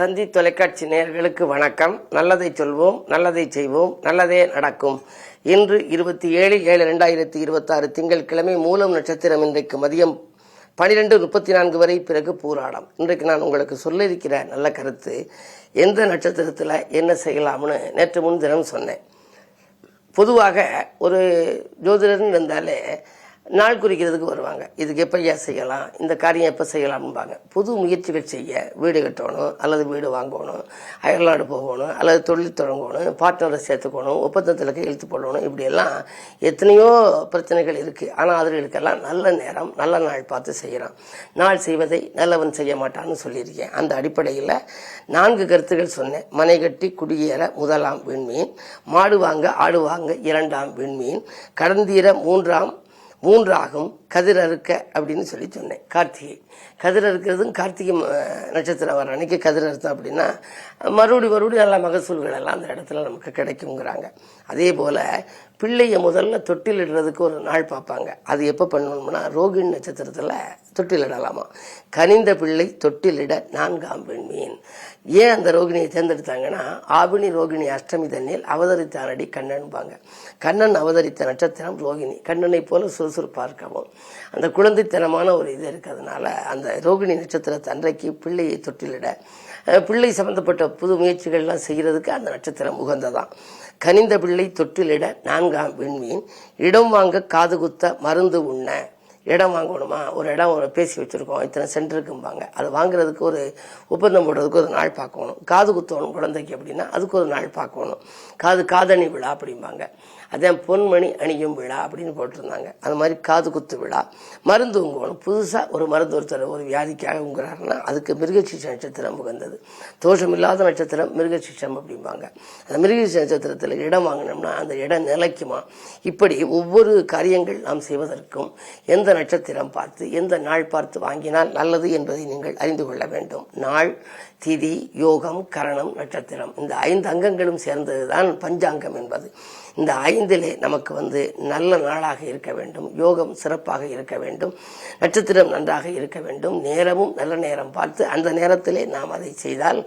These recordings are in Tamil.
தந்தி தொலைக்காட்சி நேயர்களுக்கு வணக்கம். நல்லதை சொல்வோம், நல்லதை செய்வோம், நல்லதே நடக்கும். இன்று 27/7/2026 திங்கட்கிழமை மூலம் நட்சத்திரம். இன்றைக்கு மதியம் 12:34 வரை, பிறகு பூராடம். இன்றைக்கு நான் உங்களுக்கு சொல்ல இருக்கிற நல்ல கருத்து, எந்த நட்சத்திரத்தில் என்ன செய்யலாம்னு நேற்று முன்தினம் சொன்னேன். பொதுவாக ஒரு ஜோதிடர்னு இருந்தாலே நாள் குறிக்கிறதுக்கு வருவாங்க. இதுக்கு எப்பையா செய்யலாம், இந்த காரியம் எப்போ செய்யலாம்பாங்க. புது முயற்சிகள் செய்ய, வீடு கட்டணும் அல்லது வீடு வாங்கணும், அயல்நாடு போகணும் அல்லது தொழில் தொடங்கணும், பார்ட்னரை சேர்த்துக்கணும், ஒப்பந்தத்தில் கையெழுத்து போடணும், இப்படியெல்லாம் எத்தனையோ பிரச்சனைகள் இருக்குது. ஆனால் அதுகளுக்கெல்லாம் நல்ல நேரம், நல்ல நாள் பார்த்து செய்யலாம். நாள் செய்வதை நல்லவன் செய்ய மாட்டான்னு சொல்லியிருக்கேன். அந்த அடிப்படையில் 4 கருத்துகள் சொன்னேன். மனை கட்டி குடியேற முதலாம் விண்மீன், மாடு வாங்க ஆடு வாங்க 2ஆம் விண்மீன், கடந்தீர 3ஆகும், கதிர் அறுக்க அப்படின்னு சொல்லி சொன்னேன். கார்த்திகை கதிர் அறுக்கிறதும் கார்த்திகை நட்சத்திரம் வர அன்னைக்கு கதிர் அறுத்தோம் அப்படின்னா மறுபடியும் நல்ல மகசூல்கள் எல்லாம் அந்த இடத்துல நமக்கு கிடைக்குங்கிறாங்க. அதே போல பிள்ளைய முதல்ல தொட்டிலிடுறதுக்கு ஒரு நாள் பார்ப்பாங்க. அது எப்போ பண்ணணும்னா ரோகிணி நட்சத்திரத்தில் தொட்டிலிடலாமா. கனிந்த பிள்ளை தொட்டிலிட 4ஆம் விண்மீன். ஏன் அந்த ரோகிணியை தேர்ந்தெடுத்தாங்கன்னா, ஆபினி ரோகிணி அஷ்டமி தண்ணில் அவதரித்தானடி கண்ணன்பாங்க. கண்ணன் அவதரித்த நட்சத்திரம் ரோகிணி. கண்ணனை போல சுறுசுறுப்பாக இருக்கவும் அந்த குழந்தைத்தனமான ஒரு இது இருக்கிறதுனால அந்த ரோகிணி நட்சத்திரத்தை அன்றைக்கு பிள்ளையை தொட்டிலிட, பிள்ளை சம்பந்தப்பட்ட புது முயற்சிகள்லாம் செய்கிறதுக்கு அந்த நட்சத்திரம் உகந்ததான். கனிந்த பிள்ளை தொட்டிலிட 4ஆம் விண்மீன், இடம் வாங்க காது குத்த மருந்து உண்ண. இடம் வாங்கணுமா, ஒரு இடம் பேசி வச்சுருக்கோம், இத்தனை சென்டருக்கும்பாங்க. அது வாங்குறதுக்கு ஒரு ஒப்பந்தம் போடுறதுக்கு ஒரு நாள் பார்க்கணும். காது குத்தணும் குழந்தைக்கு அப்படின்னா அதுக்கு ஒரு நாள் பார்க்கணும். காதணி விழா அப்படிம்பாங்க. அதான் பொன்மணி அணியும் விழா அப்படின்னு போட்டிருந்தாங்க. அது மாதிரி காது குத்து விழா. மருந்து உங்கணும், புதுசாக ஒரு மருந்து ஒருத்தர் ஒரு வியாதிக்காக உங்குறாருன்னா அதுக்கு மிருகசீஷ நட்சத்திரம் உகந்தது. தோஷமில்லாத நட்சத்திரம் மிருகசீஷம் அப்படிம்பாங்க. அந்த மிருகசீஷ நட்சத்திரத்தில் இடம் வாங்கினோம்னா அந்த இடம் நிலைக்குமா. இப்படி ஒவ்வொரு காரியங்கள் நாம் செய்வதற்கும் எந்த நட்சத்திரம் பார்த்து எந்த நாள் பார்த்து வாங்கினால் நல்லது என்பதை நீங்கள் அறிந்து கொள்ள வேண்டும். நாள், திதி, யோகம், கரணம், நட்சத்திரம், இந்த 5 அங்கங்களும் சேர்ந்ததுதான் பஞ்சாங்கம் என்பது. இந்த 5லே நமக்கு நல்ல நாளாக இருக்க வேண்டும், யோகம் சிறப்பாக இருக்க வேண்டும், நட்சத்திரம் நன்றாக இருக்க வேண்டும், நேரமும் நல்ல நேரம் பார்த்து அந்த நேரத்திலே நாம் அதை செய்தால்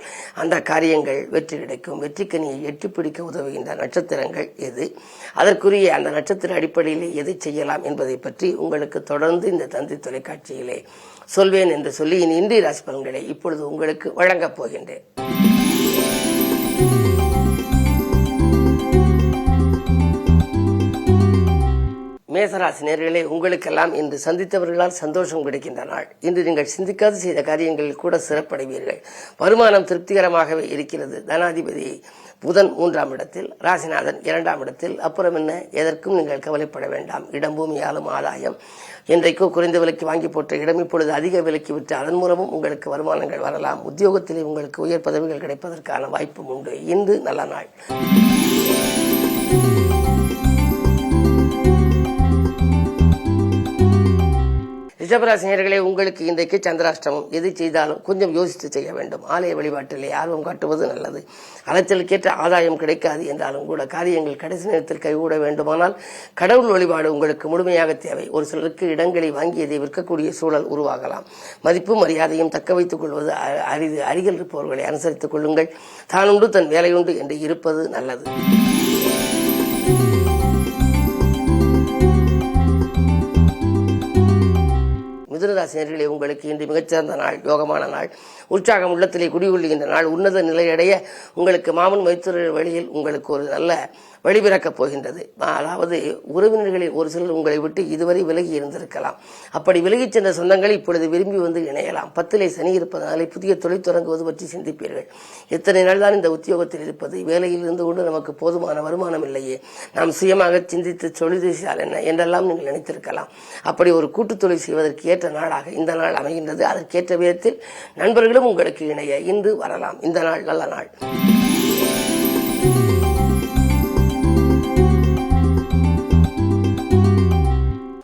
அந்த காரியங்கள் வெற்றி கிடைக்கும். வெற்றிக்கனியை எட்டி பிடிக்க உதவுகின்ற நட்சத்திரங்கள் எது, அதற்குரிய அந்த நட்சத்திர அடிப்படையிலே எதை செய்யலாம் என்பதை பற்றி உங்களுக்கு தொடர்ந்து இந்த தந்தி தொலைக்காட்சியிலே சொல்வேன் என்று சொல்லி இன்றைய ராசி பலன்களை இப்பொழுது உங்களுக்கு வழங்கப் போகின்றேன். மேசராசி நேயர்களே, உங்களுக்கெல்லாம் இன்று சந்தித்தவர்களால் சந்தோஷம் கிடைக்கின்ற நாள். இன்று நீங்கள் சிந்திக்காது செய்த காரியங்களில் கூட சிறப்படைவீர்கள். வருமானம் திருப்திகரமாகவே இருக்கிறது. தனாதிபதி புதன் 3ஆம் இடத்தில், ராசிநாதன் 2ஆம் இடத்தில். அப்புறம் என்ன, எதற்கும் நீங்கள் கவலைப்பட வேண்டாம். இடம் பூமியாலும் ஆதாயம். என்றைக்கோ குறைந்த விலைக்கு வாங்கி போட்ட இடம் இப்பொழுது அதிக விலைக்கு விட்டு அதன் மூலமும் உங்களுக்கு வருமானங்கள் வரலாம். உத்தியோகத்திலே உங்களுக்கு உயர் பதவிகள் கிடைப்பதற்கான வாய்ப்பும் உண்டு. இன்று நல்ல நாள். ரிஷபராசினியர்களே, உங்களுக்கு இன்றைக்கு சந்திராஷ்டமம். எது செய்தாலும் கொஞ்சம் யோசித்து செய்ய வேண்டும். ஆலய வழிபாட்டிலே ஆர்வம் காட்டுவது நல்லது. அலைச்சலுக்கேற்ற ஆதாயம் கிடைக்காது என்றாலும் கூட காரியங்கள் கடைசி நேரத்தில் கைகூட வேண்டுமானால் கடவுள் வழிபாடு உங்களுக்கு முழுமையாக தேவை. ஒரு சிலருக்கு இடங்களை வாங்கியதை விற்கக்கூடிய சூழல் உருவாகலாம். மதிப்பும் மரியாதையும் தக்க வைத்துக் கொள்வது அரிது. அருகில் இருப்பவர்களை அனுசரித்துக் கொள்ளுங்கள். தானுண்டு தன் வேலையுண்டு என்று இருப்பது நல்லது. மிதுனராசினியர்களே, உங்களுக்கு இன்று மிகச்சிறந்த நாள், யோகமான நாள். உற்சாகம் உள்ளத்திலே குடிகொள்ளுகின்ற நாள். உன்னத நிலையடைய உங்களுக்கு மாமன் மைத்துனர் வழியில் உங்களுக்கு ஒரு நல்ல வழிபிறக்கப் போகின்றது. அதாவது உறவினர்களில் ஒரு சிலர் உங்களை விட்டு இதுவரை விலகி இருந்திருக்கலாம். அப்படி விலகிச் சென்ற சொந்தங்களை இப்பொழுது விரும்பி இணையலாம். 10லே சனி இருப்பதனாலே புதிய தொழில் தொடங்குவது பற்றி சிந்திப்பீர்கள். எத்தனை நாள் தான் இந்த உத்தியோகத்தில் இருப்பது, வேலையில் இருந்து கொண்டு நமக்கு போதுமான வருமானம் இல்லையே, நாம் சுயமாக சிந்தித்து தொழில் செய்தால் என்ன என்றெல்லாம் நீங்கள் நினைத்திருக்கலாம். அப்படி ஒரு கூட்டுத் தொழில் செய்வதற்கு ஏற்ற நாளாக இந்த நாள் அமைகின்றது. அதற்கேற்ற விதத்தில் நண்பர்களும் உங்களுக்கு இணைய இன்று வரலாம். இந்த நாள் நல்ல நாள்.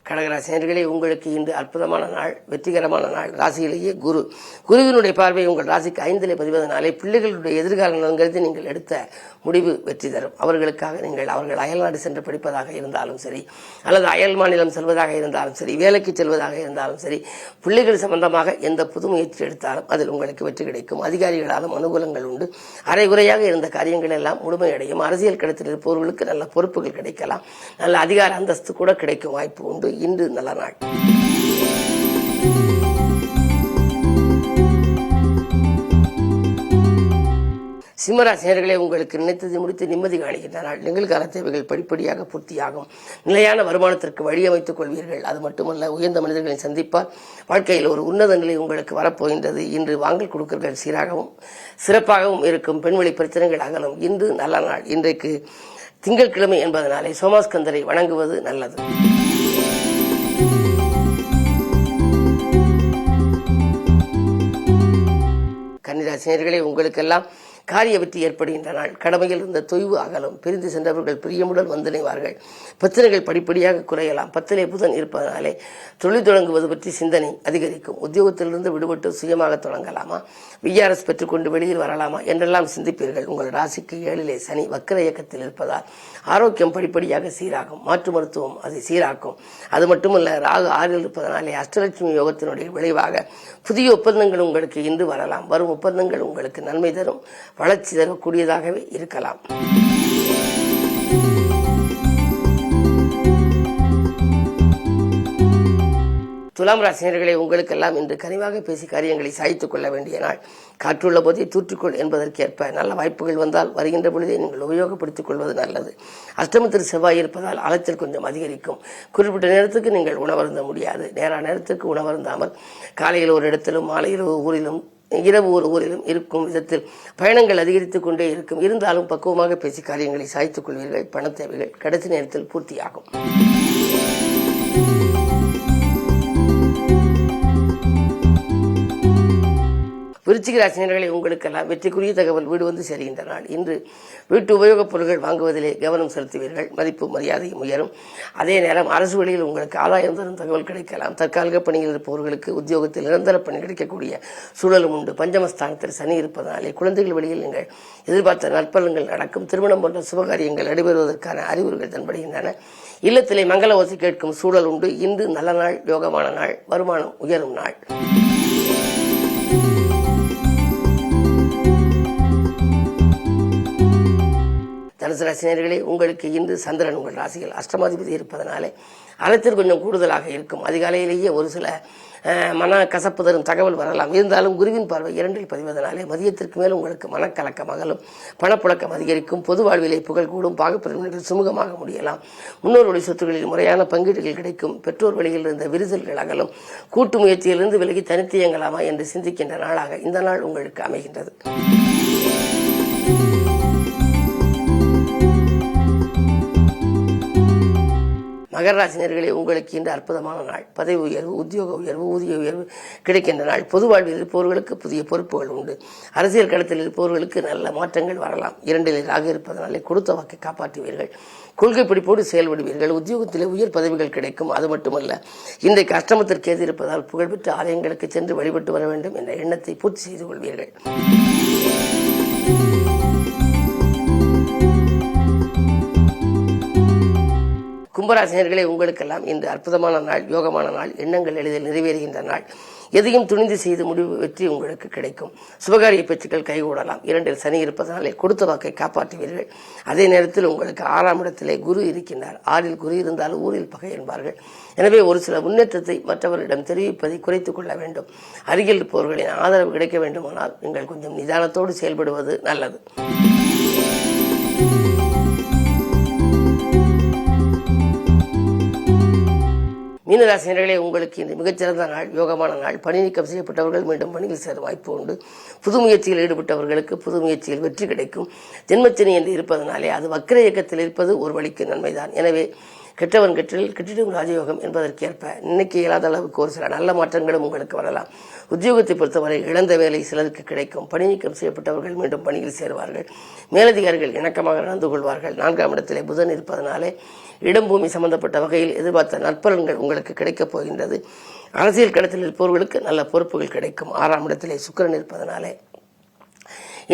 கடகராசி நேயர்களே, உங்களுக்கு இன்று அற்புதமான நாள், வெற்றிகரமான நாள். ராசியிலேயே குருவினுடைய பார்வை உங்கள் ராசிக்கு 5ல் பதிவதனாலே பிள்ளைகளுடைய எதிர்கால நலன் கருதி நீங்கள் எடுத்த முடிவு வெற்றி தரும். அவர்களுக்காக நீங்கள் அவர்கள் அயல்நாடு சென்று படிப்பதாக இருந்தாலும் சரி, அல்லது அயல் மாநிலம் செல்வதாக இருந்தாலும் சரி, வேலைக்கு செல்வதாக இருந்தாலும் சரி, பிள்ளைகள் சம்பந்தமாக எந்த புது முயற்சி எடுத்தாலும் அதில் உங்களுக்கு வெற்றி கிடைக்கும். அதிகாரிகளாலும் அனுகூலங்கள் உண்டு. அரைகுறையாக இருந்த காரியங்கள் எல்லாம் முழுமையடையும். அரசியல் களத்தில் இருப்பவர்களுக்கு நல்ல பொறுப்புகள் கிடைக்கலாம். நல்ல அதிகார அந்தஸ்து கூட கிடைக்கும் வாய்ப்பு உண்டு. இன்று நல்ல நாள். சிம்மராசி நேயர்களே, உங்களுக்கு நினைத்ததை முடித்து நிம்மதி காணுகின்ற நாள். நிகழ்கால தேவைகள் படிப்படியாக பூர்த்தியாகும். நிலையான வருமானத்திற்கு வழியமைத்துக் கொள்வீர்கள். அது மட்டுமல்ல, உயர்ந்த மனிதர்களை சந்திப்பால் வாழ்க்கையில் ஒரு உன்னத நிலை உங்களுக்கு வரப்போகின்றது. இன்று வாங்கல் கொடுக்கல்கள் சீராகவும் சிறப்பாகவும் இருக்கும். பெண்வெளி பிரச்சனைகள் அகலும். இன்று நல்ல நாள். இன்றைக்கு திங்கட்கிழமை என்பதனாலே சோமாஸ்கந்தரை வணங்குவது நல்லது. கன்னிராசி நேயர்களே, உங்களுக்கெல்லாம் காரிய வெற்றி ஏற்படுகின்ற நாள். கடமையில் இருந்த தொய்வு அகலும். பிரிந்து சென்றவர்கள் பிரியமுடன் வந்தினைவார்கள். பிரச்சனைகள் படிப்படியாக குறையலாம். 10லே புதன் இருப்பதனாலே தொழில் தொடங்குவது பற்றி சிந்தனை அதிகரிக்கும். உத்தியோகத்திலிருந்து விடுபட்டு சுயமாக தொடங்கலாமா, விஆர்எஸ் பெற்றுக்கொண்டு வெளியில் வரலாமா என்றெல்லாம் சிந்திப்பீர்கள். உங்கள் ராசிக்கு 7லே சனி வக்கர இயக்கத்தில் இருப்பதால் ஆரோக்கியம் படிப்படியாக சீராகும். மாற்று மருத்துவம் அதை சீராக்கும். அது மட்டுமல்ல, ராகு 6ல் இருப்பதனாலே அஷ்டலட்சுமி யோகத்தினுடைய விளைவாக புதிய ஒப்பந்தங்கள் உங்களுக்கு இன்று வரலாம். வரும் ஒப்பந்தங்கள் உங்களுக்கு நன்மை தரும், வளர்ச்சி தரக்கூடியதாகவே இருக்கலாம். துலாம் ராசினியர்களே, உங்களுக்கெல்லாம் இன்று கனிவாக பேசி காரியங்களை சாய்த்துக் கொள்ள வேண்டிய நாள். காற்றுள்ள போதே தூற்றிக்கொள் என்பதற்கேற்ப நல்ல வாய்ப்புகள் வந்தால் வருகின்ற பொழுதே நீங்கள் உபயோகப்படுத்திக் கொள்வது நல்லது. அஷ்டமத்தில் செவ்வாய் இருப்பதால் அலைச்சல் கொஞ்சம் அதிகரிக்கும். குறிப்பிட்ட நேரத்துக்கு நீங்கள் உணவருந்த முடியாது. நேரத்துக்கு உணவருந்தாமல் காலையில் ஒரு இடத்திலும் மாலையில் ஒரு ஊரிலும் இரவு ஒரு ஊரிலும் இருக்கும் விதத்தில் பயணங்கள் அதிகரித்துக் கொண்டே இருக்கும். இருந்தாலும் பக்குவமாக பேசி காரியங்களை சாய்த்துக் கொள்வீர்கள். பண தேவைகள் கடைசி நேரத்தில் பூர்த்தியாகும். விருச்சிக ராசினியர்களே, உங்களுக்கெல்லாம் வெற்றிக்குரிய தகவல் வீடு வந்து சேர்கின்ற நாள். இன்று வீட்டு உபயோகப் பொருட்கள் வாங்குவதிலே கவனம் செலுத்துவீர்கள். மதிப்பு மரியாதையும் உயரும். அதே நேரம் அரசு வழியில் உங்களுக்கு ஆதாயம் தரும் தகவல் கிடைக்கலாம். தற்காலிக பணியில் இருப்பவர்களுக்கு உத்தியோகத்தில் நிரந்தர பணி கிடைக்கக்கூடிய சூழலும் உண்டு. பஞ்சமஸ்தானத்தில் சனி இருப்பதனாலே குழந்தைகள் வழியில் நீங்கள் எதிர்பார்த்த நற்பலன்கள் நடக்கும். திருமணம் போன்ற சுபகாரியங்கள் நடைபெறுவதற்கான அறிகுறிகள் தென்படுகின்றன. இல்லத்திலே மங்கள ஓசை கேட்கும் சூழல் உண்டு. இன்று நல்ல நாள், யோகமான நாள், வருமானம் உயரும் நாள். தனுசு ராசினியர்களே, உங்களுக்கு இன்று சந்திரன் உங்கள் ராசியில் அஷ்டமாதிபதி இருப்பதனாலே அலைச்சல் கொஞ்சம் கூடுதலாக இருக்கும். அதிகாலையிலேயே ஒரு சில மன கசப்பு தரும் தகவல் வரலாம். இருந்தாலும் குருவின் பார்வை 2ல் பதிவதனாலே மதியத்திற்கு மேல் உங்களுக்கு மனக்கலக்கம் அகலும். பணப்புழக்கம் அதிகரிக்கும். பொது வாழ்விலே புகழ் கூடும். பாகப்பிரிவினர்கள் சுமூகமாக முடியலாம். முன்னோருடைய சொத்துக்களில் முறையான பங்கீடுகள் கிடைக்கும். பெற்றோர் வழியில் இருந்த விரிசல்கள் அகலும். கூட்டு முயற்சியிலிருந்து விலகி தனித்து இயங்கலாமா என்று சிந்திக்கின்ற நாளாக இந்த நாள் உங்களுக்கு அமைகின்றது. மகர ராசினியர்களே, உங்களுக்கு இன்று அற்புதமான நாள். பதவி உயர்வு, உத்தியோக உயர்வு, ஊதிய உயர்வு கிடைக்கின்ற நாள். பொது வாழ்வில் இருப்பவர்களுக்கு புதிய பொறுப்புகள் உண்டு. அரசியல் களத்தில் இருப்பவர்களுக்கு நல்ல மாற்றங்கள் வரலாம். 2ல் ராகு இருப்பதனாலே கொடுத்த வாக்கை காப்பாற்றுவீர்கள். கொள்கை பிடிப்போடு செயல்படுவீர்கள். உத்தியோகத்திலே உயர் பதவிகள் கிடைக்கும். அது மட்டுமல்ல, இன்றைக்கு அஷ்டமத்திற்கு ஏது இருப்பதால் புகழ்பெற்ற ஆலயங்களுக்கு சென்று வழிபட்டு வர வேண்டும் என்ற எண்ணத்தை பூர்த்தி செய்து கொள்வீர்கள். கும்பராசினியர்களே, உங்களுக்கெல்லாம் இன்று அற்புதமான நாள், யோகமான நாள். எண்ணங்கள் எளிதில் நிறைவேறுகின்ற நாள். எதையும் துணிந்து செய்து முடிவு வெற்றி உங்களுக்கு கிடைக்கும். சுபகாரிய பேச்சுக்கள் கைகூடலாம். 2ல் சனி இருப்பதனாலே கொடுத்த வாக்கை காப்பாற்றுவீர்கள். அதே நேரத்தில் உங்களுக்கு 6ஆம் இடத்திலே குரு இருக்கின்றார். 6ல் குரு இருந்தாலும் ஊரில் பகை என்பார்கள். எனவே ஒரு சில முன்னேற்றத்தை மற்றவர்களிடம் தெரிவிப்பதை குறைத்துக் கொள்ள வேண்டும். அருகில் இருப்பவர்களின் ஆதரவு கிடைக்க வேண்டுமானால் நீங்கள் கொஞ்சம் நிதானத்தோடு செயல்படுவது நல்லது. மீனராசினியர்களே, உங்களுக்கு இன்று மிகச்சிறந்த நாள், யோகமான நாள். பணி நீக்கம் செய்யப்பட்டவர்கள் மீண்டும் பணியில் சேர வாய்ப்பு உண்டு. புது முயற்சியில் ஈடுபட்டவர்களுக்கு புது முயற்சியில் வெற்றி கிடைக்கும். ஜென்மச்சனி என்று இருப்பதனாலே அது வக்கர இயக்கத்தில் இருப்பது ஒரு வழிக்கு நன்மைதான். எனவே கெட்டவன் கெட்டில் கெட்டிடும் ராஜயோகம் என்பதற்கேற்ப நினைக்க இயலாத அளவுக்கு ஒரு சில நல்ல மாற்றங்களும் உங்களுக்கு வரலாம். உத்தியோகத்தை பொறுத்தவரை இழந்த வேலை சிலருக்கு கிடைக்கும். பணி நீக்கம் செய்யப்பட்டவர்கள் மீண்டும் பணியில் சேருவார்கள். மேலதிகாரிகள் இணக்கமாக நடந்து கொள்வார்கள். 4ஆம் இடத்திலே புதன் இருப்பதனாலே இடம் பூமி சம்பந்தப்பட்ட வகையில் எதிர்பார்த்த நற்பலன்கள் உங்களுக்கு கிடைக்கப் போகின்றது. அரசியல் களத்தில் இருப்பவர்களுக்கு நல்ல பொறுப்புகள் கிடைக்கும். 6ஆம் இடத்திலே சுக்கிரன் இருப்பதனாலே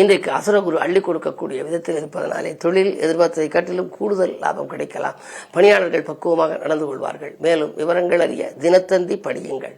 இன்றைக்கு அசுரகுரு அள்ளி கொடுக்கக்கூடிய விதத்தில் இருப்பதனாலே தொழில் எதிர்பார்த்ததை காட்டிலும் கூடுதல் லாபம் கிடைக்கலாம். பணியாளர்கள் பக்குவமாக நடந்து கொள்வார்கள். மேலும் விவரங்கள் அறிய தினத்தந்தி படியுங்கள்.